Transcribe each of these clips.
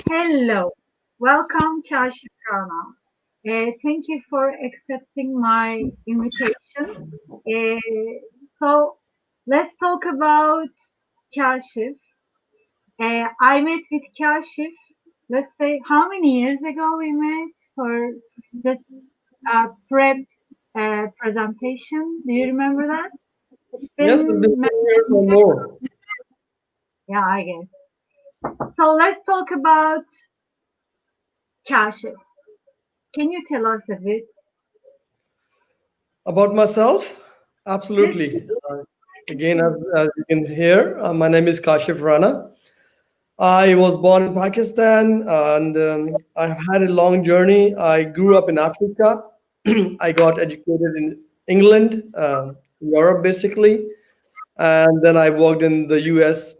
Hello, welcome Kashif Rana. Thank you for accepting my invitation. So let's talk about Kashif. I met with Kashif, let's say, how many years ago we met for just a prep presentation? Do you remember that? It's Yes, it's been been, 10 years or more. yeah, I guess. So let's talk about Kashif. Can you tell us a bit? About myself? Yes, Absolutely. Again, as you can hear, my name is Kashif Rana. I was born in Pakistan and I've had a long journey. I grew up in Africa. I got educated in England, Europe basically, and then I worked in the US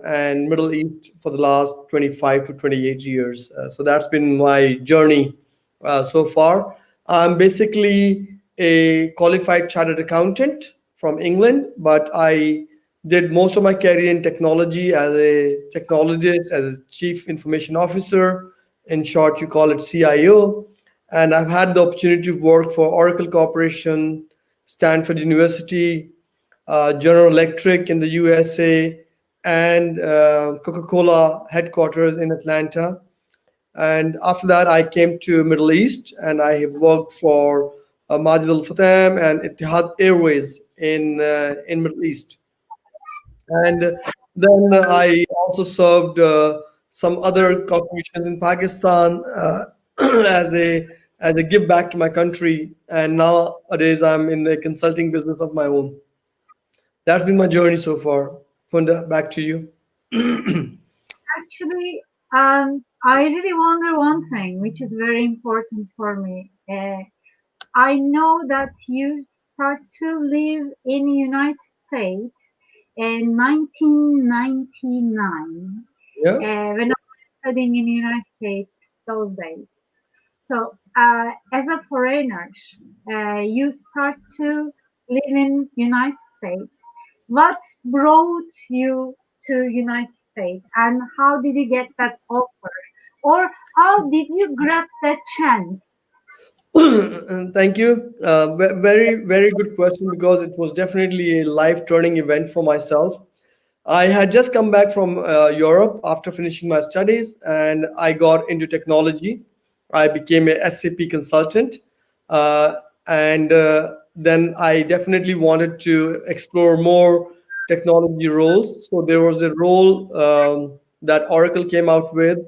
and Middle East for the last 25 to 28 years. So that's been my journey so far. I'm basically a qualified chartered accountant from England, but I did most of my career in technology as a technologist, as a chief information officer. In short, you call it CIO. And I've had the opportunity to work for Oracle Corporation, Stanford University, General Electric in the USA, and Coca-Cola headquarters in Atlanta. And after that, I came to Middle East, and I have worked for Majid Al Fatam and Etihad Airways in Middle East. And then I also served some other corporations in Pakistan as a give back to my country. And nowadays, I'm in a consulting business of my own. That's been my journey so far. Funda, back to you. actually, I really wonder one thing, which is very important for me. I know that you start to live in United States in 1999, Yeah. when I was studying in the United States those days. So, as a foreigner, you start to live in United States. What brought you to United States, and how did you get that offer, or how did you grab that chance? Thank you. Very, very good question because it was definitely a life turning event for myself. I had just come back from Europe after finishing my studies and I got into technology. I became a SAP consultant. Uh, and then I definitely wanted to explore more technology roles. So there was a role that Oracle came out with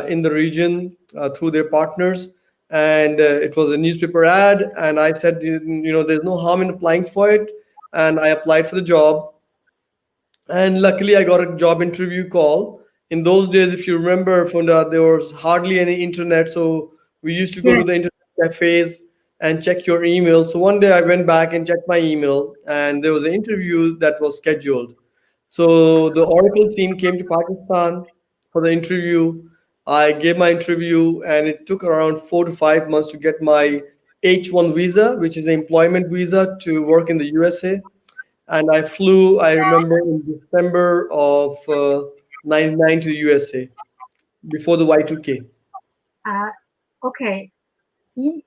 in the region through their partners. And it was a newspaper ad. And I said, there's no harm in applying for it. And I applied for the job, and luckily I got a job interview call. In those days, if you remember, Funda, there was hardly any internet, so we used to go to Yes. the internet cafes and check your email. So one day I went back and checked my email, and there was an interview that was scheduled. So the Oracle team came to Pakistan for the interview. I gave my interview, and it took around 4 to 5 months to get my H1 visa, which is an employment visa to work in the USA. And I flew, I remember, in December of 99 to USA before the Y2K. Uh, okay. In,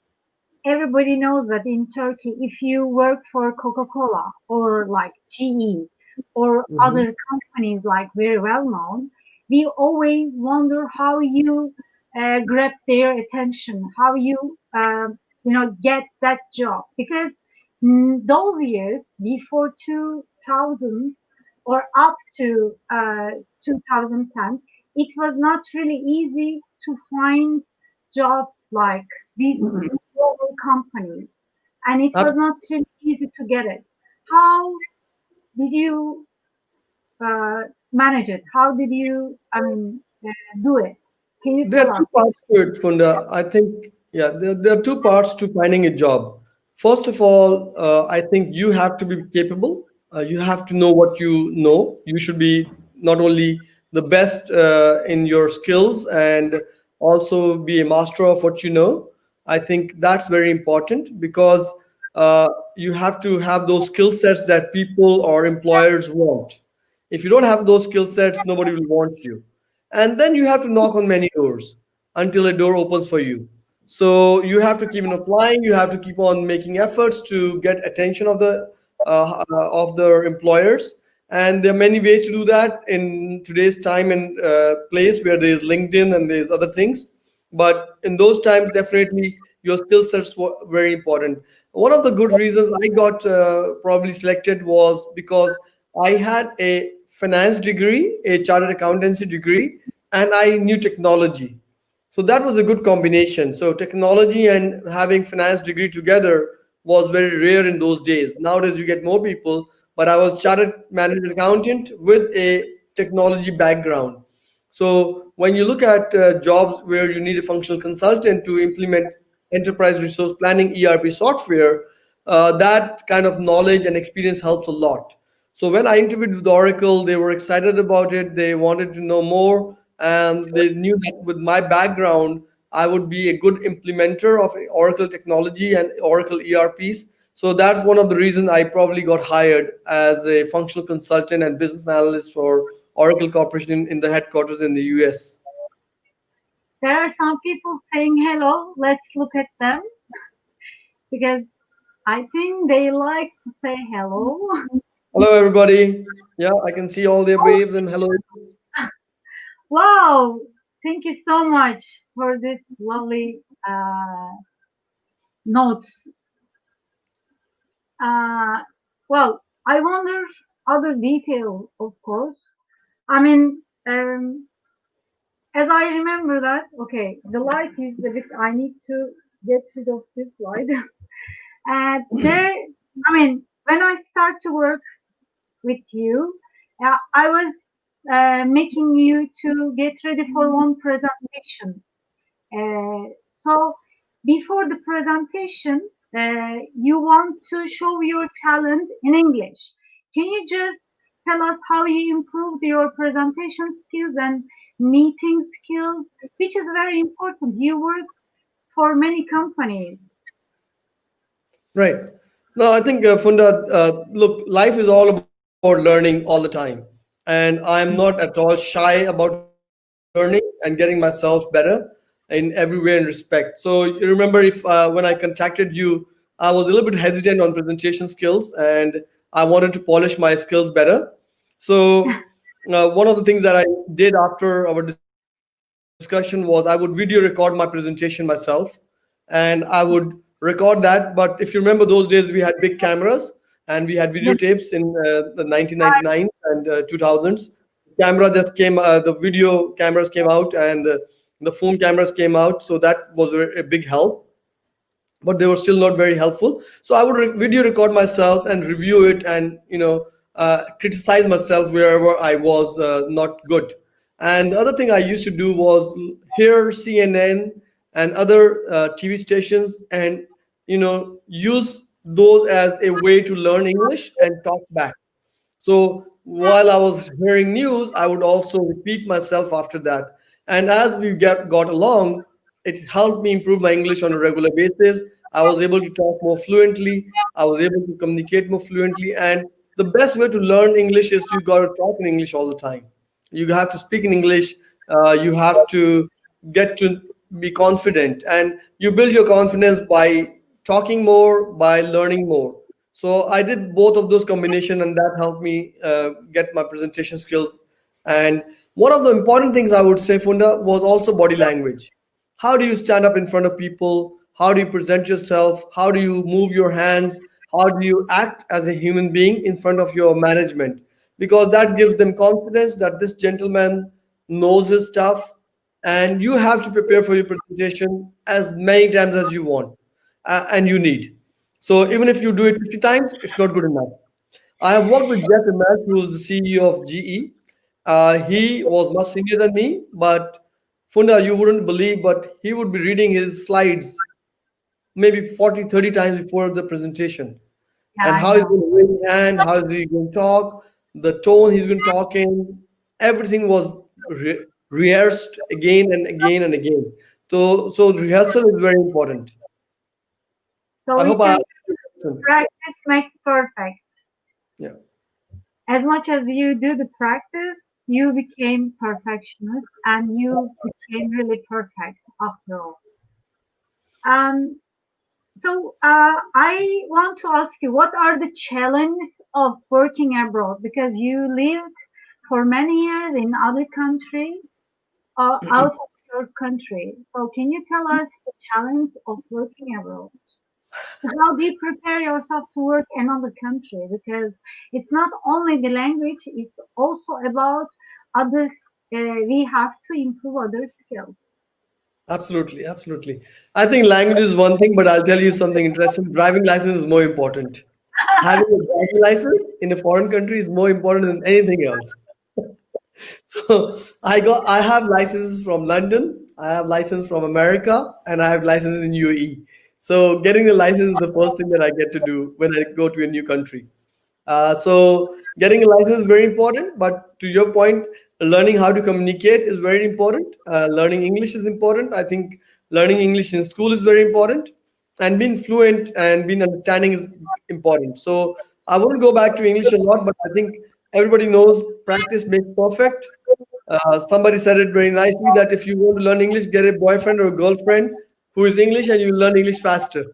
everybody knows that in Turkey, if you work for Coca-Cola or like GE or Mhm. other companies like very well known, we always wonder how you grab their attention, how you get that job, because those years before 2000 or up to 2010, it was not really easy to find jobs like these global companies, and it was Ab- not really easy to get it. How did you uh, manage it? How did you, do it? Can you There tell are two us? parts to it, Funda. I think, yeah, there are two parts to finding a job. First of all, I think you have to be capable. You have to know what you know. You should be not only the best in your skills and also be a master of what you know. I think that's very important because you have to have those skill sets that people or employers want. If you don't have those skill sets, nobody will want you. And then you have to knock on many doors until a door opens for you. So you have to keep on applying. You have to keep on making efforts to get attention of the employers. And there are many ways to do that in today's time and place where there is LinkedIn and there's other things. But in those times, definitely your skill sets were very important. One of the good reasons I got probably selected was because I had a finance degree, a chartered accountancy degree, and I knew technology. So that was a good combination. So technology and having finance degree together was very rare in those days. Nowadays you get more people, but I was chartered management accountant with a technology background. So when you look at jobs where you need a functional consultant to implement enterprise resource planning ERP software, that kind of knowledge and experience helps a lot. So when I interviewed with Oracle, they were excited about it. They wanted to know more, and they knew that with my background, I would be a good implementer of Oracle technology and Oracle ERPs. So that's one of the reasons I probably got hired as a functional consultant and business analyst for Oracle Corporation in the headquarters in the US. There are some people saying hello. Let's look at them because I think they like to say hello. Hello, everybody. Yeah, I can see all their waves and hello. Wow! Thank you so much for this lovely notes. Uh, well, I wonder other detail, of course. I mean, as I remember that, okay, the light is a bit, I need to get rid of this light. And there, I mean, when I start to work with you, I was making you to get ready for one presentation. So before the presentation, you want to show your talent in English. Can you just tell us how you improved your presentation skills and meeting skills, which is very important? You work for many companies. Right. No, I think, Funda, look, life is all about learning all the time. And I'm not at all shy about learning and getting myself better in every way and respect. So you remember if when I contacted you, I was a little bit hesitant on presentation skills and I wanted to polish my skills better. So one of the things that I did after our discussion was I would video record my presentation myself and I would record that. But if you remember those days, we had big cameras and we had videotapes in the 1999 and 2000s. Camera just came, the video cameras came out and the phone cameras came out. So that was a big help, but they were still not very helpful. So I would video record myself and review it and criticize myself wherever I was not good. And the other thing I used to do was hear CNN and other TV stations and use those as a way to learn English and talk back. So while I was hearing news, I would also repeat myself after that. And as we got along, it helped me improve my English on a regular basis. I was able to talk more fluently. I was able to communicate more fluently. And the best way to learn English is you got to talk in English all the time. You have to speak in English. You have to get to be confident. And you build your confidence by talking more, by learning more. So I did both of those combination, and that helped me get my presentation skills. And one of the important things I would say, Funda, was also body language. How do you stand up in front of people? How do you present yourself? How do you move your hands? How do you act as a human being in front of your management? Because that gives them confidence that this gentleman knows his stuff, and you have to prepare for your presentation as many times as you want and you need. So even if you do it 50 times, it's not good enough. I have worked with Jeff Immelt, who is the CEO of GE. He was much senior than me, but Funda, you wouldn't believe, but he would be reading his slides maybe 40, 30 times before the presentation. Yeah, And I how he's know. going to raise his hand, how is he going to talk, the tone he's going to talk in, everything was rehearsed again and again and again. So rehearsal is very important. So I we hope I can answered your question. practice makes perfect. Yeah, As much as you do the practice, you became perfectionist and you became really perfect after all. Um, so I want to ask you, what are the challenges of working abroad? Because you lived for many years in other country or out of your country. So can you tell us the challenge of working abroad? So how do you prepare yourself to work in another country? Because it's not only the language, it's also about others. We have to improve other skills. absolutely, absolutely. I think language is one thing, but I'll tell you something interesting. Driving license is more important. Having a driving license in a foreign country is more important than anything else. So I have licenses from London, I have license from America, and I have licenses in UAE. So getting the license is the first thing that I get to do when I go to a new country. So getting a license is very important, but to your point, learning how to communicate is very important. Learning English is important. I think learning English in school is very important, and being fluent and being understanding is important. So I wouldn't go back to English a lot, but I think everybody knows practice makes perfect. Somebody said it very nicely that if you want to learn English, get a boyfriend or a girlfriend who is English, and you learn English faster.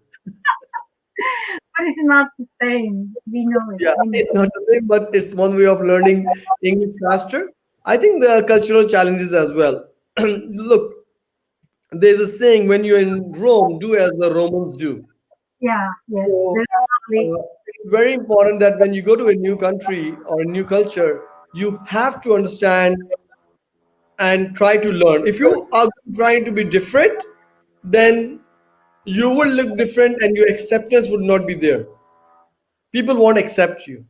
But it's not the same. We know it. Yeah, We know. it's not the same, but it's one way of learning English faster. I think there are cultural challenges as well. Look, there's a saying, when you're in Rome, do as the Romans do. Yeah, yes, So definitely. it's very important that when you go to a new country or a new culture, you have to understand and try to learn. If you are trying to be different, then you will look different and your acceptance would not be there. People won't accept you.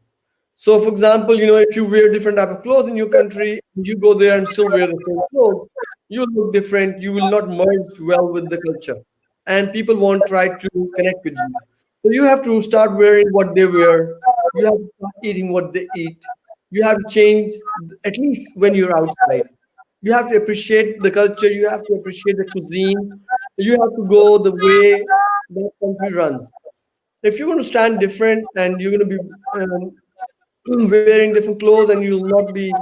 So, for example, if you wear different type of clothes in your country, you go there and still wear the same clothes, you look different. You will not merge well with the culture, and people won't try to connect with you. So you have to start wearing what they wear. You have to start eating what they eat. You have to change at least when you're outside. You have to appreciate the culture. You have to appreciate the cuisine. You have to go the way that country runs. If you're going to stand different and you're going to be wearing different clothes and you'll not be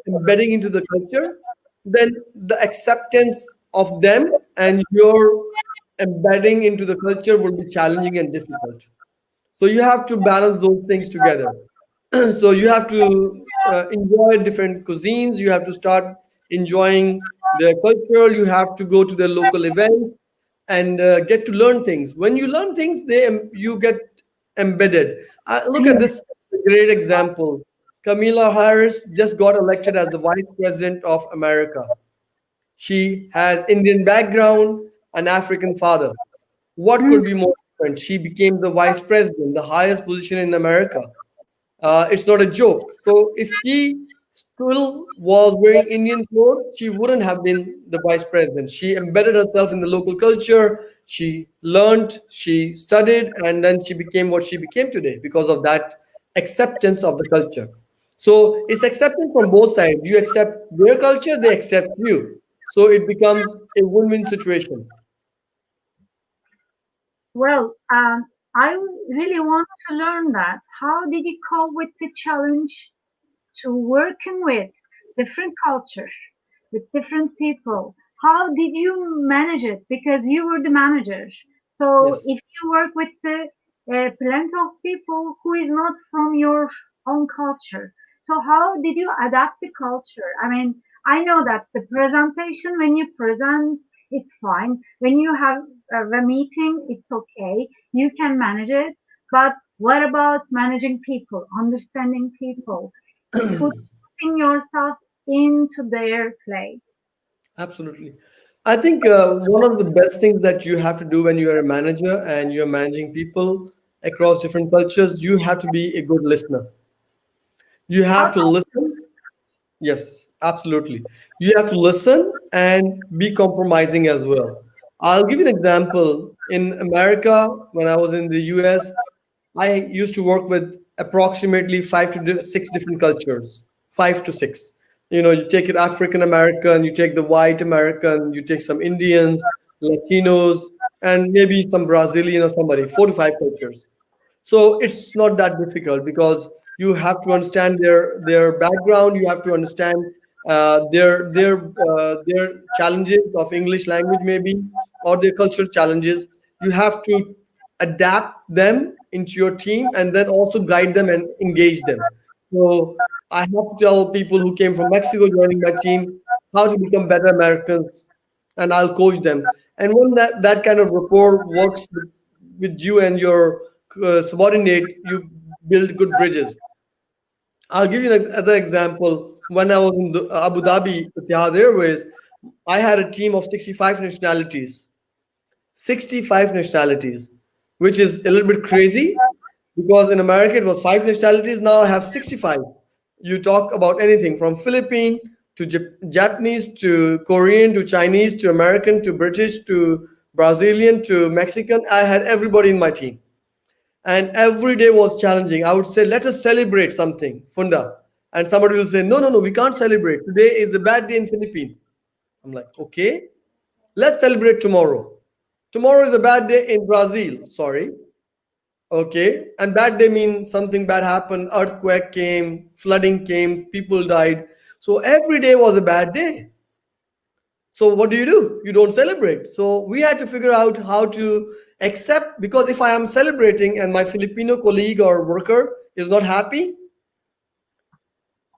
embedding into the culture, then the acceptance of them and your embedding into the culture will be challenging and difficult. So you have to balance those things together. So you have to enjoy different cuisines. You have to start enjoying their culture. You have to go to their local events and get to learn things. When you learn things, you get embedded. Look at this great example. Kamala Harris just got elected as the vice president of America. She has Indian background, an African father. What Mm, could be more different? She became the vice president, the highest position in America. It's not a joke. So if she still was wearing Indian clothes, she wouldn't have been the vice president. She embedded herself in the local culture. She learned, she studied, and then she became what she became today because of that acceptance of the culture. So it's acceptance from both sides. You accept their culture, they accept you. So it becomes a win-win situation. well, I really want to learn that. How did you cope with the challenge to working with different cultures, with different people? How did you manage it? Because you were the manager. So Yes. if you work with the plenty of people who is not from your own culture, so how did you adapt the culture? I mean, I know that the presentation, when you present, it's fine. When you have a meeting, it's okay. You can manage it. But what about managing people, understanding people? Putting yourself into their place. Absolutely. I think one of the best things that you have to do when you are a manager and you're managing people across different cultures, you have to be a good listener. You How have to listen. Yes, absolutely. You have to listen and be compromising as well. I'll give you an example. In America, when I was in the US, I used to work with approximately 5 to 6 different cultures, 5 to 6. You take it African American, you take the white American, you take some Indians, Latinos, and maybe some Brazilian or somebody, 4 to 5 cultures. So it's not that difficult because you have to understand their background. You have to understand their challenges of English language, maybe, or their cultural challenges. You have to adapt them into your team and then also guide them and engage them. So I have to tell people who came from Mexico joining my team how to become better Americans, and I'll coach them. And when that kind of rapport works with you and your subordinate, you build good bridges. I'll give you another example. When I was in Abu Dhabi, Etihad Airways, I had a team of 65 nationalities. 65 nationalities, which is a little bit crazy because in America it was 5 nationalities. Now I have 65. You talk about anything from Philippine to Japanese to Korean to Chinese to American to British to Brazilian to Mexican. I had everybody in my team. And every day was challenging. I would say, let us celebrate something, Funda. And somebody will say, no, no, no, we can't celebrate. Today is a bad day in Philippines. I'm like, okay, let's celebrate tomorrow. Tomorrow is a bad day in Brazil. Sorry. Okay. And bad day means something bad happened. Earthquake came, flooding came, people died. So every day was a bad day. So what do? You don't celebrate. So we had to figure out how to accept, because if I am celebrating and my Filipino colleague or worker is not happy,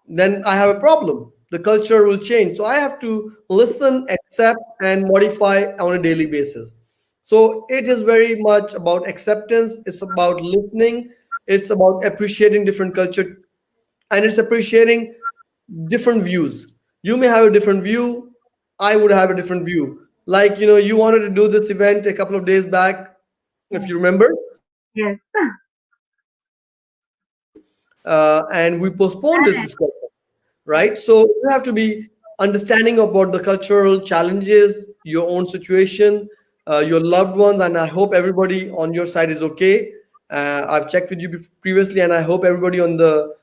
then I have a problem. The culture will change. So I have to listen, accept, and modify on a daily basis. So it is very much about acceptance. It's about listening. It's about appreciating different culture, and it's appreciating different views. You may have a different view. I would have a different view. Like, you wanted to do this event a couple of days back, if you remember, Yes. and we postponed this discussion, right? So you have to be understanding about the cultural challenges, your own situation, your loved ones, and I hope everybody on your side is okay. I've checked with you previously, and I hope everybody on the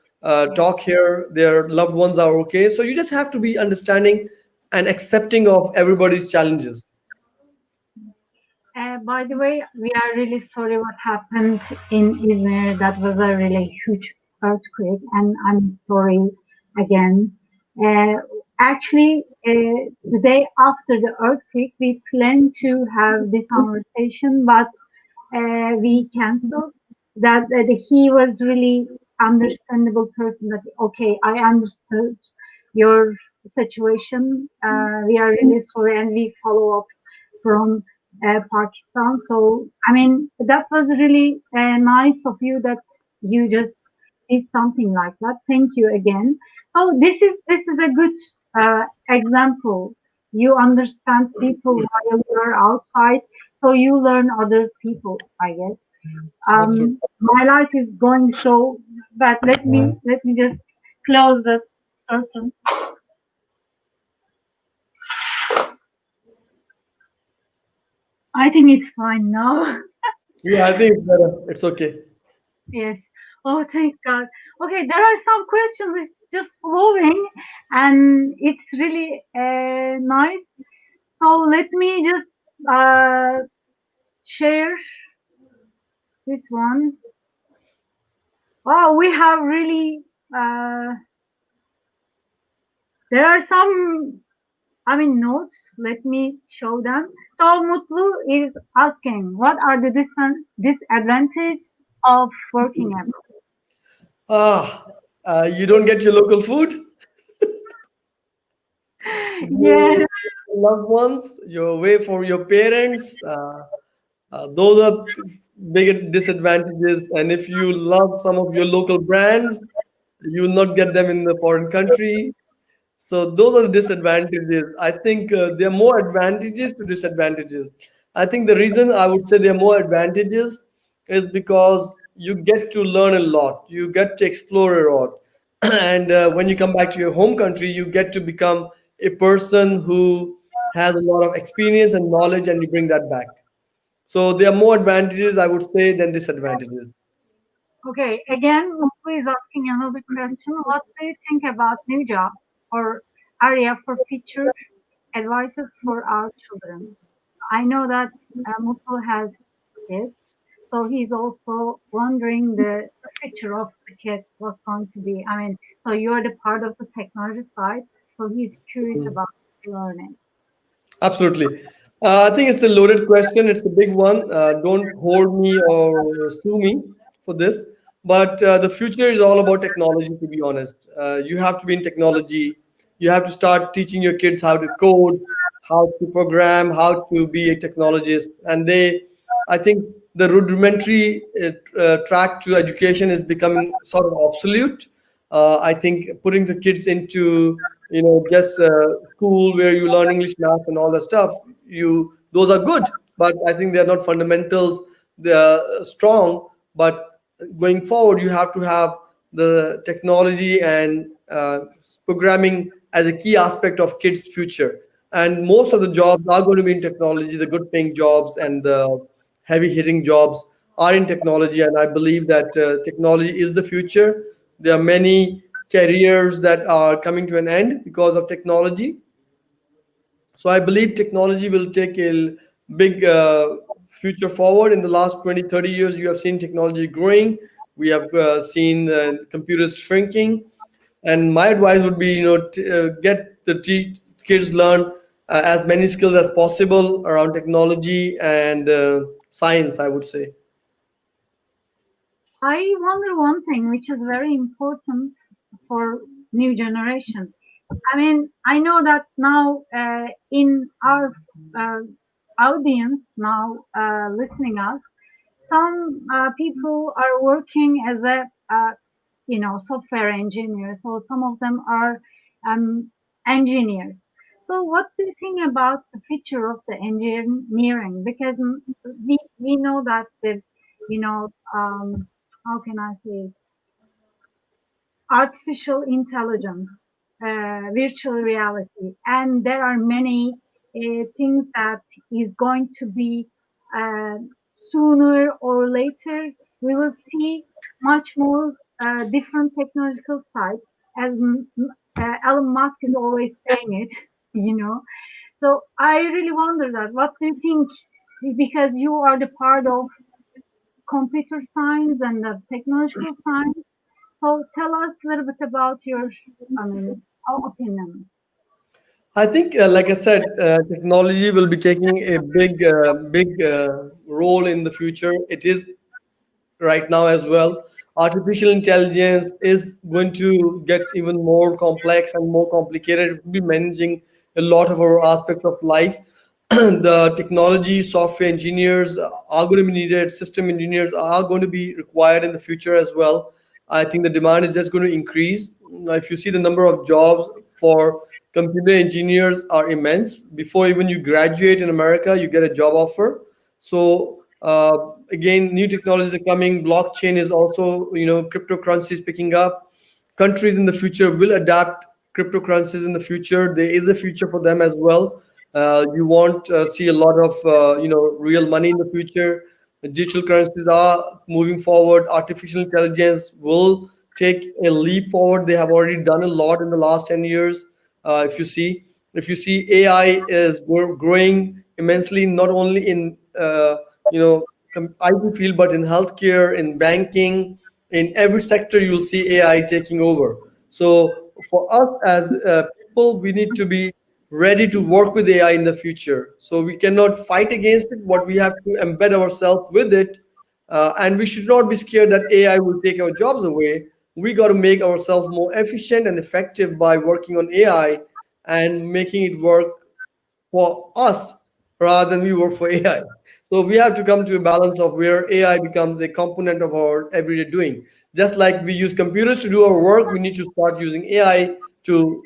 talk here, their loved ones are okay. So you just have to be understanding and accepting of everybody's challenges. By the way, we are really sorry what happened in İzmir. That was a really huge earthquake, and I'm sorry again. Uh, Actually, the day after the earthquake, we planned to have the conversation, but we canceled. That he was really understandable person. That okay, I understood your situation. We are really sorry, and we follow up from Pakistan. So, I mean, that was really nice of you that you just did something like that. Thank you again. So this is a good example. You understand people while you are outside, so you learn other people. I guess. Absolutely. My life is going so bad. Let me just close the certain. I think it's fine now. Yeah, I think it's better. It's okay. Yes. Oh, thank God. Okay, there are some questions. It's just flowing, and it's really nice. So let me just share this one. Wow, we have really. There are some. I mean notes. Let me show them. So Mutlu is asking, what are the different disadvantages of working abroad? Ah, you don't get your local food. Yes. Your loved ones, you're away from your parents. Those are big disadvantages. And if you love some of your local brands, you will not get them in the foreign country. So those are the disadvantages. I think there are more advantages to disadvantages. I think the reason I would say there are more advantages is because you get to learn a lot. You get to explore a lot. And when you come back to your home country, you get to become a person who has a lot of experience and knowledge, and you bring that back. So there are more advantages, I would say, than disadvantages. Okay, again, Mutlu is asking another question. What do you think about new jobs? or area for future advices for our children. I know that Mutlu has kids, so he's also wondering the future of the kids, what's going to be. I mean, so you're the part of the technology side, so he's curious about learning. Absolutely. I think it's a loaded question. It's a big one. Don't hold me or sue me for this. But the future is all about technology, to be honest. You have to be in technology. You have to start teaching your kids how to code, how to program, how to be a technologist. I think the rudimentary track to education is becoming sort of obsolete. I think putting the kids into just school where you learn English, math, and all that stuff, you those are good, but I think they are not fundamentals. They are strong, but going forward, you have to have the technology and programming as a key aspect of kids' future. And most of the jobs are going to be in technology. The good paying jobs and the heavy hitting jobs are in technology. And I believe that technology is the future. There are many careers that are coming to an end because of technology. So I believe technology will take a big future forward. In the last 20, 30 years, you have seen technology growing. We have seen computers shrinking. And my advice would be, get the kids learn as many skills as possible around technology and science, I would say. I wonder one thing which is very important for new generation. I mean, I know that now in our uh, audience now listening us, some people are working as a software engineer. So some of them are engineers. So what do you think about the future of the engineering? Because we know that the you know how can I say it? Artificial intelligence, virtual reality, and there are many things that is going to be uh, sooner or later. We will see much more different technological side, as Elon Musk is always saying it, you know. So I really wonder that. What do you think? Because you are the part of computer science and the technological science, so tell us a little bit about your, I mean, opinion. I think, like I said, technology will be taking a big role in the future. It is right now as well. Artificial intelligence is going to get even more complex and more complicated. It will be managing a lot of our aspects of life. The technology, software engineers are going to be needed. System engineers are going to be required in the future as well. I think the demand is just going to increase. If you see the number of jobs for computer engineers are immense. Before even you graduate in America, you get a job offer. So again, new technologies are coming. Blockchain is also, cryptocurrency is picking up. Countries in the future will adapt cryptocurrencies in the future. There is a future for them as well. You won't see a lot of, real money in the future. Digital currencies are moving forward. Artificial intelligence will take a leap forward. They have already done a lot in the last 10 years. If you see AI is growing immensely, not only in IT field, but in healthcare, in banking, in every sector, you'll see AI taking over. So for us as people, we need to be ready to work with AI in the future. So we cannot fight against it, but we have to embed ourselves with it. And we should not be scared that AI will take our jobs away. We got to make ourselves more efficient and effective by working on AI and making it work for us rather than we work for AI. So we have to come to a balance of where AI becomes a component of our everyday doing. Just like we use computers to do our work, we need to start using AI to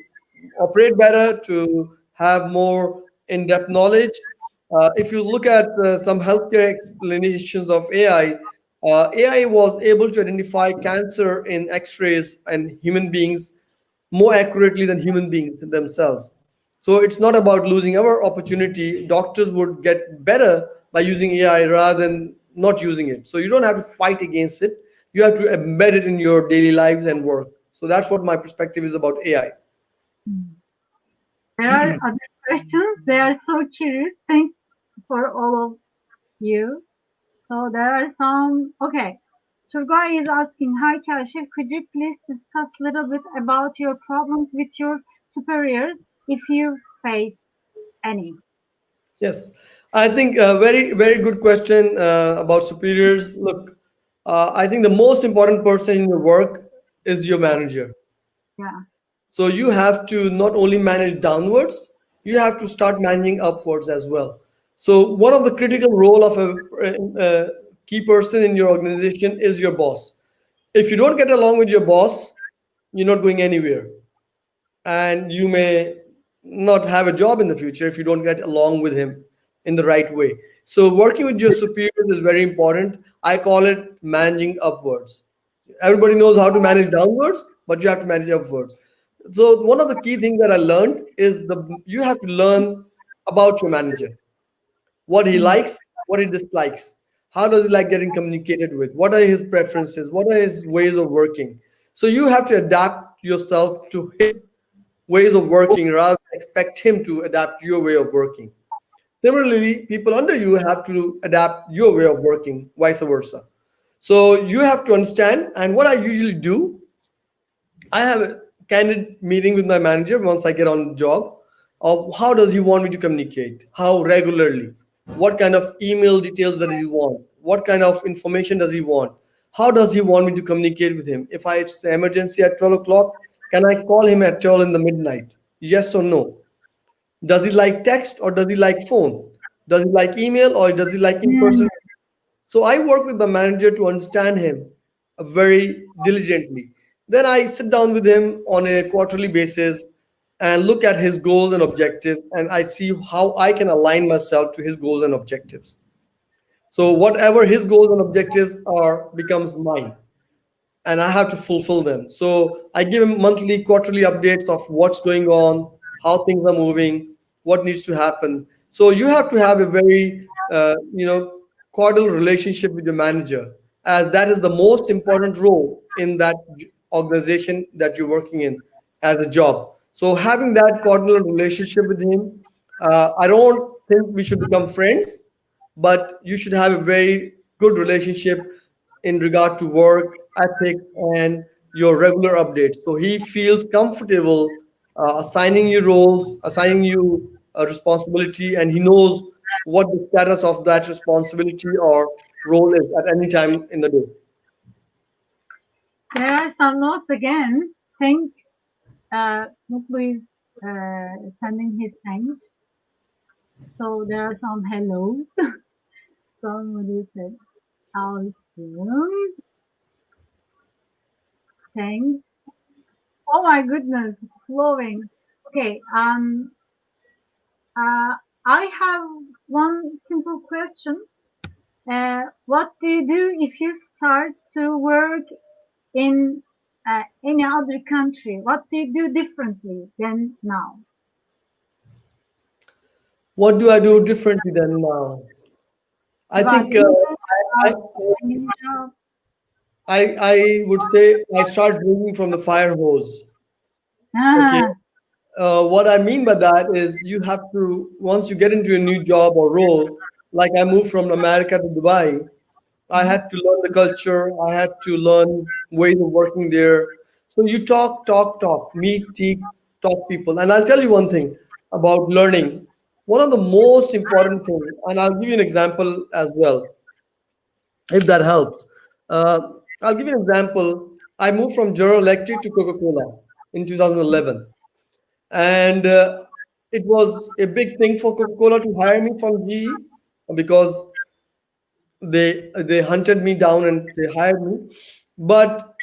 operate better, to have more in-depth knowledge. If you look at some healthcare explanations of AI, AI was able to identify cancer in X-rays and human beings more accurately than human beings themselves. So it's not about losing our opportunity. Doctors would get better by using AI rather than not using it. So you don't have to fight against it. You have to embed it in your daily lives and work. So that's what my perspective is about AI. Hmm. There are other questions. They are so curious. Thanks for all of you. So there are some. Okay. Turgay is asking, hi Kashif, could you please discuss a little bit about your problems with your superiors if you face any? Yes, I think very very good question about superiors. Look, I think the most important person in your work is your manager. Yeah. So you have to not only manage downwards, you have to start managing upwards as well. So one of the critical role of a key person in your organization is your boss. If you don't get along with your boss, you're not going anywhere, and you may not have a job in the future if you don't get along with him in the right way. So working with your superiors is very important. I call it managing upwards. Everybody knows how to manage downwards, but you have to manage upwards. So one of the key things that I learned is the you have to learn about your manager, what he Mm. likes, what he dislikes, how does he like getting communicated with, what are his preferences, what are his ways of working. So you have to adapt yourself to his ways of working rather than expect him to adapt your way of working. Similarly, people under you have to adapt your way of working, vice versa. So you have to understand. And what I usually do, I have a candid meeting with my manager once I get on the job of how does he want me to communicate, how regularly, what kind of email details does he want, what kind of information does he want, how does he want me to communicate with him. If it's an emergency at 12 o'clock, can I call him at 12 in the midnight? Yes or no? Does he like text or does he like phone? Does he like email or does he like in Mm. person? So I work with the manager to understand him very diligently. Then I sit down with him on a quarterly basis and look at his goals and objectives, and I see how I can align myself to his goals and objectives. So whatever his goals and objectives are becomes mine, and I have to fulfill them. So I give him monthly, quarterly updates of what's going on, how things are moving, what needs to happen. So you have to have a very, cordial relationship with your manager, as that is the most important role in that organization that you're working in as a job. So having that cordial relationship with him, I don't think we should become friends, but you should have a very good relationship in regard to work ethics and your regular updates. So he feels comfortable assigning you roles, assigning you a responsibility, and he knows what the status of that responsibility or role is at any time in the day. There are some notes again. Thank Mutlu is sending his thanks. So there are some hellos. Somebody said awesome. Thanks. Oh my goodness, it's flowing. Okay. I have one simple question. What do you do if you start to work in any other country? What do you do differently than now? What do I do differently than now? I You got think internet, I, finding a job. I would say I start drinking from the fire hose. Okay. Ah, What I mean by that is you have to, once you get into a new job or role, like I moved from America to Dubai, I had to learn the culture, I had to learn ways of working there. So you talk, meet, talk people. And I'll tell you one thing about learning. One of the most important things, and I'll give you an example as well, if that helps. Uh, I'll give you an example. I moved from General Electric to Coca-Cola in 2011, and it was a big thing for Coca-Cola to hire me from GE because they hunted me down and they hired me. But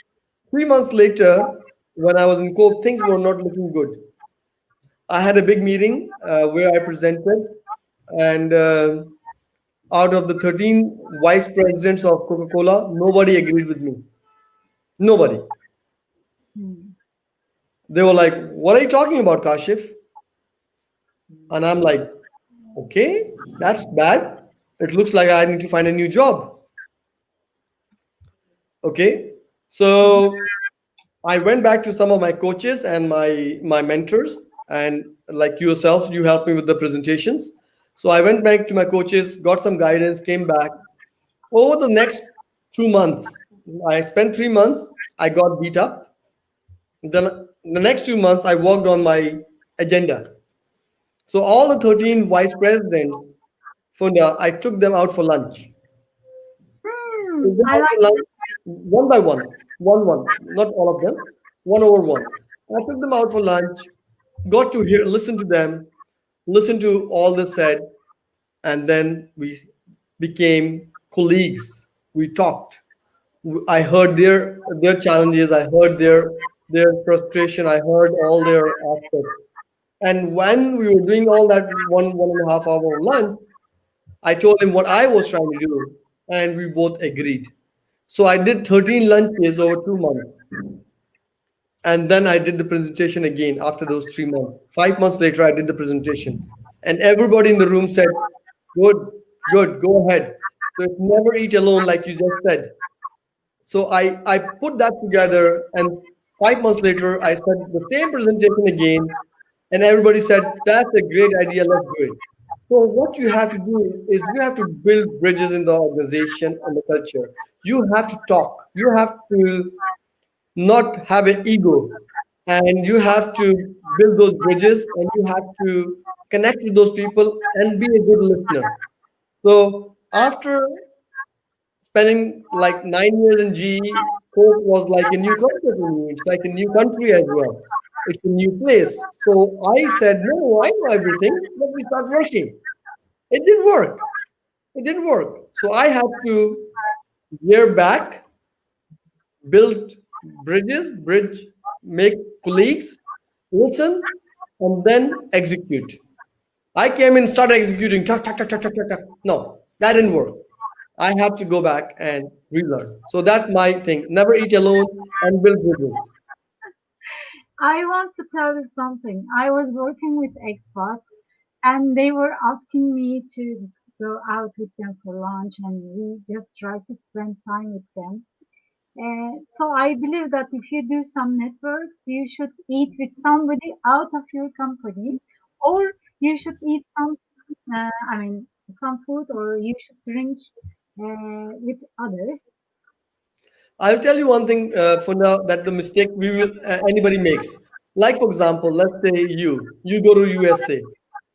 3 months later, when I was in Coke, things were not looking good. I had a big meeting where I presented, and out of the 13 vice presidents of Coca-Cola, nobody agreed with me. Nobody. hmm. They were like, "What are you talking about, Kashif?" And I'm like, "Okay, that's bad. It looks like I need to find a new job." Okay, so I went back to some of my coaches and my mentors, and like yourself, you helped me with the presentations. So I went back to my coaches, got some guidance, came back. Over the next 2 months, I spent 3 months. I got beat up. Then the next 2 months, I worked on my agenda. So all the 13 vice presidents, Funda, I took them out for lunch. Took them I out for like lunch one by one, not all of them, one over one. I took them out for lunch, got to hear, listen to them, listen to all they said, and then we became colleagues. We talked. I heard their challenges. I heard their frustration. I heard all their aspects. And when we were doing all that 1.5 hour lunch, I told him what I was trying to do, and we both agreed. So I did 13 lunches over 2 months. And then I did the presentation again after those 3 months. 5 months later, I did the presentation. And everybody in the room said, good, good, go ahead. So it's never eat alone, like you just said. So I put that together, and 5 months later, I said the same presentation again, and everybody said, that's a great idea, let's do it. So what you have to do is you have to build bridges in the organization and the culture. You have to talk. You have to not have an ego, and you have to build those bridges, and you have to connect with those people and be a good listener. So after spending like 9 years in GE, Coke was like a new country to me. It's like a new country as well. It's a new place. So I said, no, I know everything. Let me start working. It didn't work. It didn't work. So I had to veer back, build bridge, make colleagues, listen, and then execute. I came in, started executing, tuck, tuck, tuck, tuck, tuck, tuck, tuck. No, that didn't work. I have to go back and relearn. So that's my thing. Never eat alone and build bridges. I want to tell you something. I was working with expats and they were asking me to go out with them for lunch and we just try to spend time with them. So I believe that if you do some networks, you should eat with somebody out of your company, or you should eat some, some food, or you should drink with others. I'll tell you one thing for now that the mistake we will anybody makes. Like for example, let's say you go to USA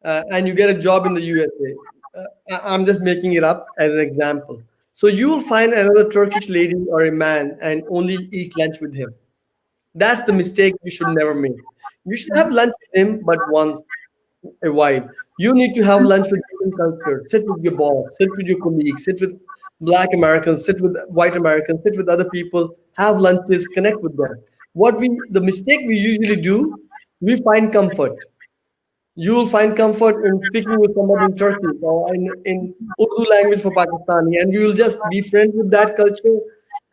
and you get a job in the USA. I'm just making it up as an example. So you will find another Turkish lady or a man and only eat lunch with him. That's the mistake you should never make. You should have lunch with him, but once a while. You need to have lunch with different cultures. Sit with your boss, sit with your colleagues, sit with Black Americans, sit with white Americans, sit with other people, have lunches, connect with them. The mistake we usually do, we find comfort. You will find comfort in speaking with somebody in Turkey or in Urdu language for Pakistani, and you will just be friends with that culture,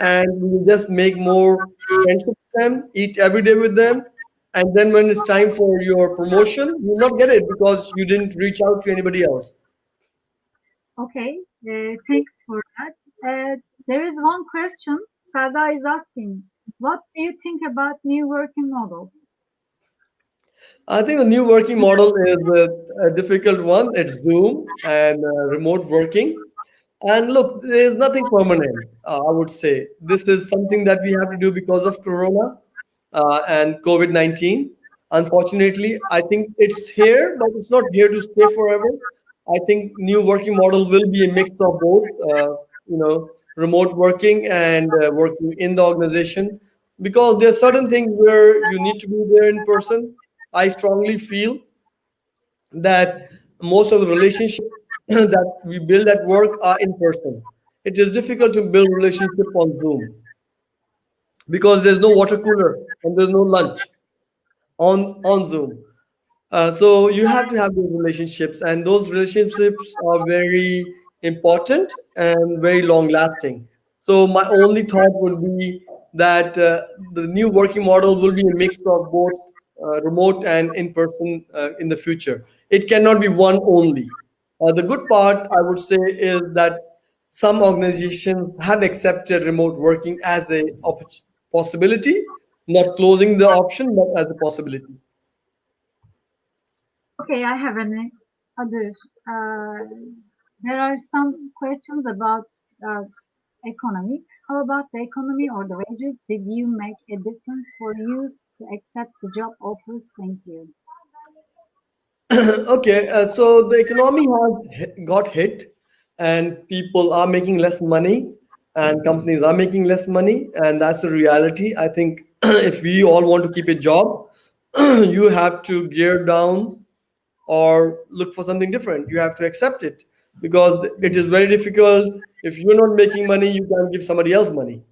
and you will just make more friendship with them, eat every day with them, and then when it's time for your promotion, you will not get it because you didn't reach out to anybody else. Okay, thanks for that. There is one question Sada is asking. What do you think about new working model? I think the new working model is a difficult one. It's Zoom and remote working. And look, there is nothing permanent, I would say. This is something that we have to do because of Corona and COVID 19. Unfortunately, I think it's here, but it's not here to stay forever. I think new working model will be a mix of both, remote working and working in the organization, because there are certain things where you need to be there in person. I strongly feel that most of the relationships that we build at work are in person. It is difficult to build relationship on Zoom because there's no water cooler and there's no lunch on Zoom. So you have to have those relationships, and those relationships are very important and very long lasting. So my only thought would be that the new working model will be a mix of both remote and in person in the future. It cannot be one only. The good part, I would say, is that some organizations have accepted remote working as a possibility. not closing the option, but as a possibility. Okay, I have an other. Uh, there are some questions about uh, economy. How about the economy or the wages? Did you make a difference for you to accept the job offers? Thank you. Okay, so the economy has got hit, and people are making less money, and companies are making less money, and that's the reality. I think if we all want to keep a job, you have to gear down or look for something different. You have to accept it because it is very difficult. If you're not making money, you can give somebody else money.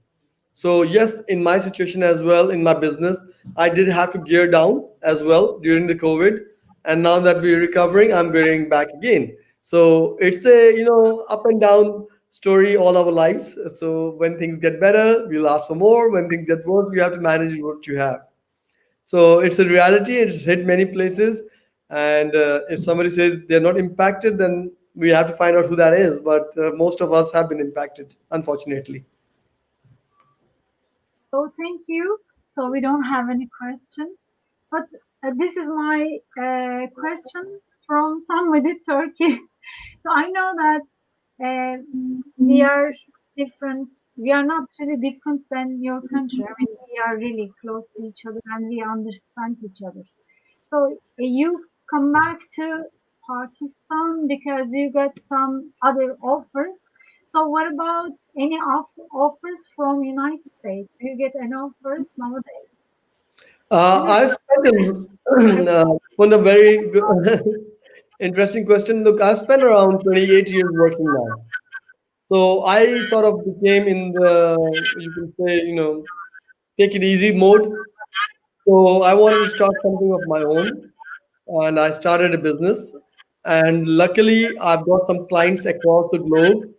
So yes, in my situation as well, in my business, I did have to gear down as well during the COVID, and now that we're recovering, I'm gearing back again. So it's a up and down story all our lives. So when things get better, we'll ask for more. When things get worse, you have to manage what you have. So it's a reality. It's hit many places, and if somebody says they're not impacted, then we have to find out who that is. But most of us have been impacted, unfortunately. So thank you. So we don't have any questions. But this is my question from somebody Turkey. So I know that we are different. We are not really different than your country. I mean, we are really close to each other and we understand each other. So you come back to Pakistan because you got some other offers. So what about any offers from United States? Do you get any offers nowadays? I spent on a very interesting question. Look, I spent around 28 years working now. So I sort of became in the, you can say, take it easy mode. So I wanted to start something of my own, and I started a business. And luckily, I've got some clients across the globe,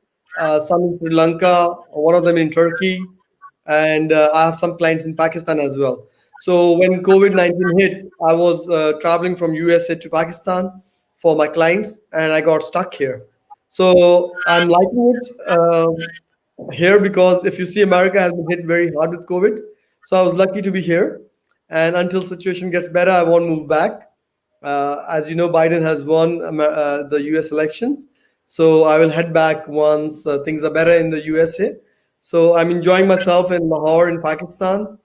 some in Sri Lanka, one of them in Turkey, and I have some clients in Pakistan as well. So when COVID-19 hit, I was traveling from USA to Pakistan for my clients, and I got stuck here. So I'm liking it here because if you see, America has been hit very hard with COVID. So I was lucky to be here, and until situation gets better, I won't move back. As you know, Biden has won the US elections. So I will head back once things are better in the USA. So I'm enjoying myself in Lahore in Pakistan.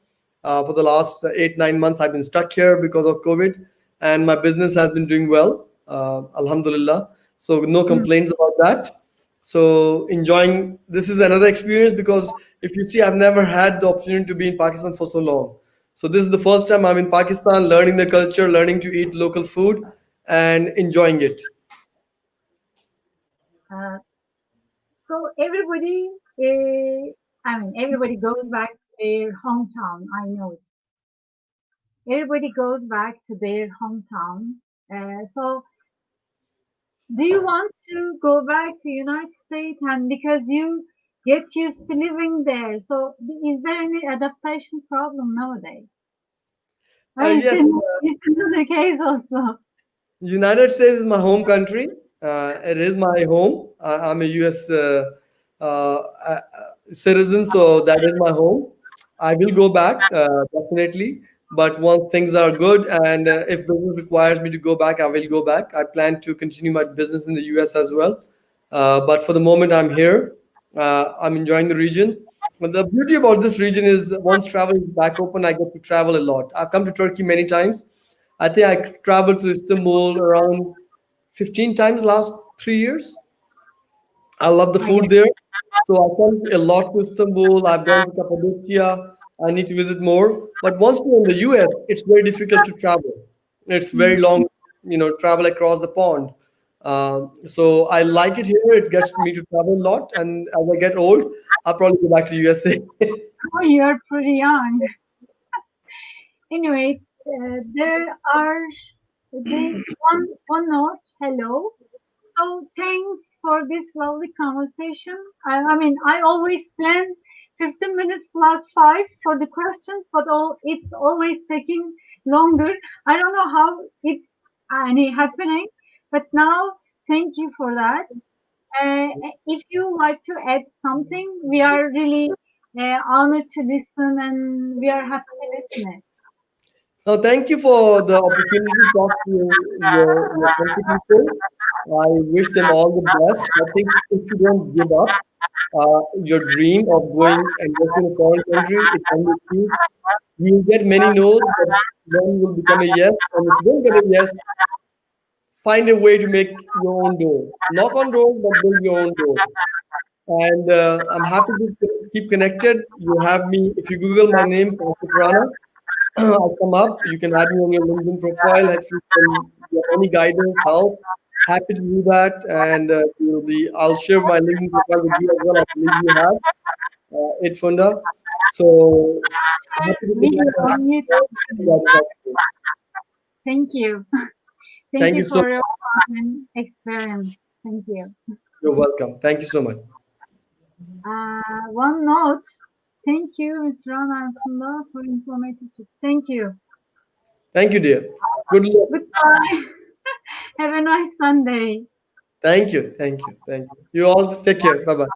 For the last 8, 9 months, I've been stuck here because of COVID, and my business has been doing well, Alhamdulillah. So no Hmm. complaints about that. So enjoying this is another experience because if you see, I've never had the opportunity to be in Pakistan for so long. So this is the first time I'm in Pakistan, learning the culture, learning to eat local food, and enjoying it. Uh, so everybody, I mean, everybody goes back to their hometown. I know it. Everybody goes back to their hometown. So do you want to go back to United States and because you get used to living there? So is there any adaptation problem nowadays? I mean, Yes, it's another case also. United States is my home country. It is my home. I'm a U.S. Citizen, so that is my home. I will go back definitely, but once things are good and if business requires me to go back, I will go back. I plan to continue my business in the U.S. as well, but for the moment, I'm here. I'm enjoying the region. But the beauty about this region is once travel is back open, I get to travel a lot. I've come to Turkey many times. I think I traveled to Istanbul around 15 times last 3 years. I love the I get food there. So I come a lot to Istanbul. I've gone to Cappadocia. I need to visit more. But once you're in the US, it's very difficult to travel. It's very mm. long, travel across the pond. So I like it here. It gets me to travel a lot. And as I get old, I'll probably go back to USA. Oh, you're pretty young. Anyway, there are one note. Hello. So thanks for this lovely conversation. I mean, I always plan 15 minutes plus five for the questions, but it's always taking longer. I don't know how it's happening, but now thank you for that. Uh, if you like to add something, we are really honored to listen and we are happy to etme. Now, thank you for the opportunity to talk to your country people. I wish them all the best. I think if you don't give up your dream of going and working in a foreign country, it can be achieved. You will get many no's, but one will become a yes. And if you don't get a yes, find a way to make your own door. Knock on doors, but build your own door. And I'm happy to keep connected. You have me, if you Google my name, Kashif Rana, I'll come up. You can add me on your LinkedIn profile. If you can get any guidance, help, happy to do that. And I'll share my LinkedIn profile with you as well. I believe you have it, Funda. So happy to be We back. will meet. And Thank you. Thank thank you you so for much. your experience. Thank you. You're welcome. Thank you so much. One note. Thank you, Ms. Rana and Funda, for informative tips. Thank you. Thank you, dear. Good luck. Goodbye. Have a nice Sunday. Thank you. Thank you. Thank you. You all take care. Bye bye.